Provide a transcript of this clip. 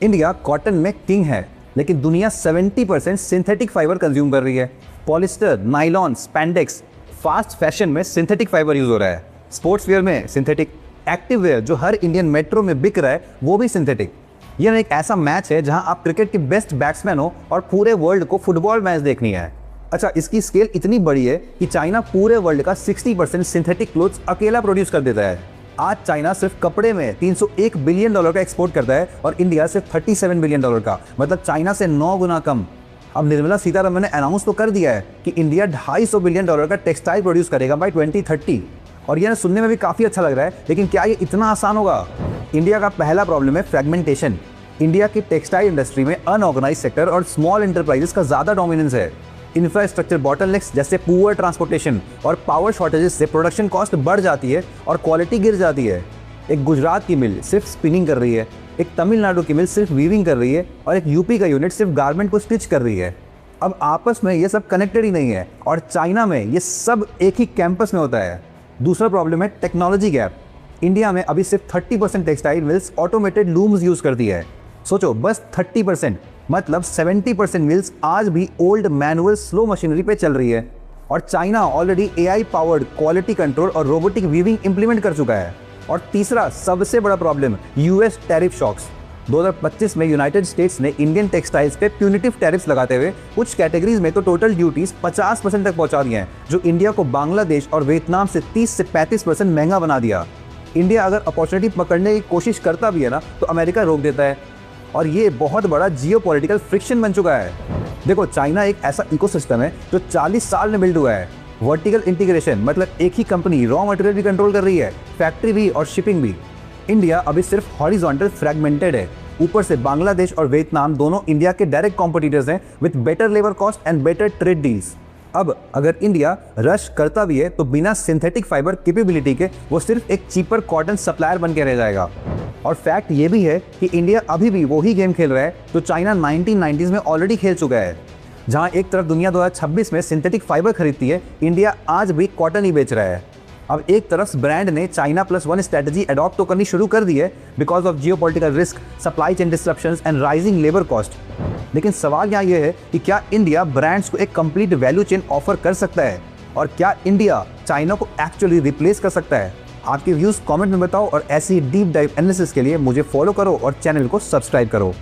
India cotton में king है, लेकिन दुनिया 70% सिंथेटिक फाइबर कंज्यूम कर रही है। Polyester, nylon, spandex, fast fashion में सिंथेटिक फाइबर यूज हो रहा है। स्पोर्ट्स वेयर में सिंथेटिक, एक्टिव वेयर जो हर इंडियन मेट्रो में बिक रहा है वो भी सिंथेटिक। यह एक ऐसा मैच है जहां आप क्रिकेट के बेस्ट बैट्समैन हो और पूरे वर्ल्ड को फुटबॉल मैच देखनी है। अच्छा, इसकी स्केल इतनी बड़ी है कि चाइना पूरे वर्ल्ड का 60% सिंथेटिक क्लोथ्स अकेला प्रोड्यूस कर देता है। आज चाइना सिर्फ कपड़े में $301 बिलियन का एक्सपोर्ट करता है और इंडिया सिर्फ $37 बिलियन का, मतलब चाइना से 9 गुना कम। अब निर्मला सीतारमण ने अनाउंस तो कर दिया है कि इंडिया $250 बिलियन का टेक्सटाइल प्रोड्यूस करेगा बाय 2030, और यह सुनने में भी काफ़ी अच्छा लग रहा है, लेकिन क्या ये इतना आसान होगा? इंडिया का पहला प्रॉब्लम है फ्रेगमेंटेशन। इंडिया की टेक्सटाइल इंडस्ट्री में अनऑर्गेनाइज सेक्टर और स्मॉल एंटरप्राइजेस का ज़्यादा डोमिनेंस है। इंफ्रास्ट्रक्चर बॉटलनेक्स जैसे पुअर ट्रांसपोर्टेशन और पावर शॉर्टेजेस से प्रोडक्शन कॉस्ट बढ़ जाती है और क्वालिटी गिर जाती है। एक गुजरात की मिल सिर्फ स्पिनिंग कर रही है, एक तमिलनाडु की मिल सिर्फ वीविंग कर रही है और एक यूपी का यूनिट सिर्फ गारमेंट को स्टिच कर रही है। अब आपस में ये सब कनेक्टेड ही नहीं है और चाइना में ये सब एक ही कैंपस में होता है। दूसरा प्रॉब्लम है टेक्नोलॉजी गैप। इंडिया में अभी सिर्फ 30% textile mills automated looms use करती है। सोचो, बस 30%, मतलब 70% मिल्स आज भी ओल्ड मैनुअल स्लो मशीनरी पे चल रही है। और China already AI powered quality control और रोबोटिक वीविंग इंप्लीमेंट कर चुका है। और तीसरा सबसे बड़ा प्रॉब्लम, US टैरिफ शॉक्स। 2025 में यूनाइटेड स्टेट्स ने इंडियन टेक्सटाइल्स पे प्यूनिटिव टैरिफ्स लगाते हुए कुछ कैटेगरीज में तो टोटल ड्यूटीज 50% तक पहुंचा दी हैं, जो इंडिया को बांग्लादेश और वियतनाम से 30 से 35% महंगा बना दिया। इंडिया अगर अपॉर्चुनिटी पकड़ने की कोशिश करता भी है ना, तो अमेरिका रोक देता है और ये बहुत बड़ा जियोपॉलिटिकल फ्रिक्शन बन चुका है। देखो, चाइना एक ऐसा इकोसिस्टम है जो 40 साल में बिल्ड हुआ है। वर्टिकल इंटीग्रेशन, मतलब एक ही कंपनी रॉ मटेरियल भी कंट्रोल कर रही है, फैक्ट्री भी और शिपिंग भी। इंडिया अभी सिर्फ हॉरिजॉन्टल फ्रैगमेंटेड है। ऊपर से बांग्लादेश और वियतनाम दोनों इंडिया के डायरेक्ट कॉम्पिटिटर्स हैं with better labour cost and better trade deals. अब अगर इंडिया रश करता भी है तो बिना सिंथेटिक फाइबर कैपेबिलिटी के वो सिर्फ एक चीपर कॉटन सप्लायर बन के रह जाएगा। और फैक्ट ये भी है कि इंडिया अभी भी वही गेम खेल रहा है जो चाइना 1990s में ऑलरेडी खेल चुका है। जहां एक तरफ दुनिया 2026 में सिंथेटिक फाइबर खरीदती है, इंडिया आज भी कॉटन ही बेच रहा है। अब एक तरफ ब्रांड ने चाइना +1 स्ट्रेटजी अडॉप्ट तो करनी शुरू कर दी है because of geopolitical risk, supply chain disruptions and rising labour cost. लेकिन सवाल यहाँ ये है कि क्या इंडिया ब्रांड्स को एक कंप्लीट वैल्यू चेन ऑफर कर सकता है, और क्या इंडिया चाइना को एक्चुअली रिप्लेस कर सकता है? आपके व्यूज कमेंट में बताओ और ऐसी डीप डाइव एनालिसिस के लिए मुझे फॉलो करो और चैनल को सब्सक्राइब करो।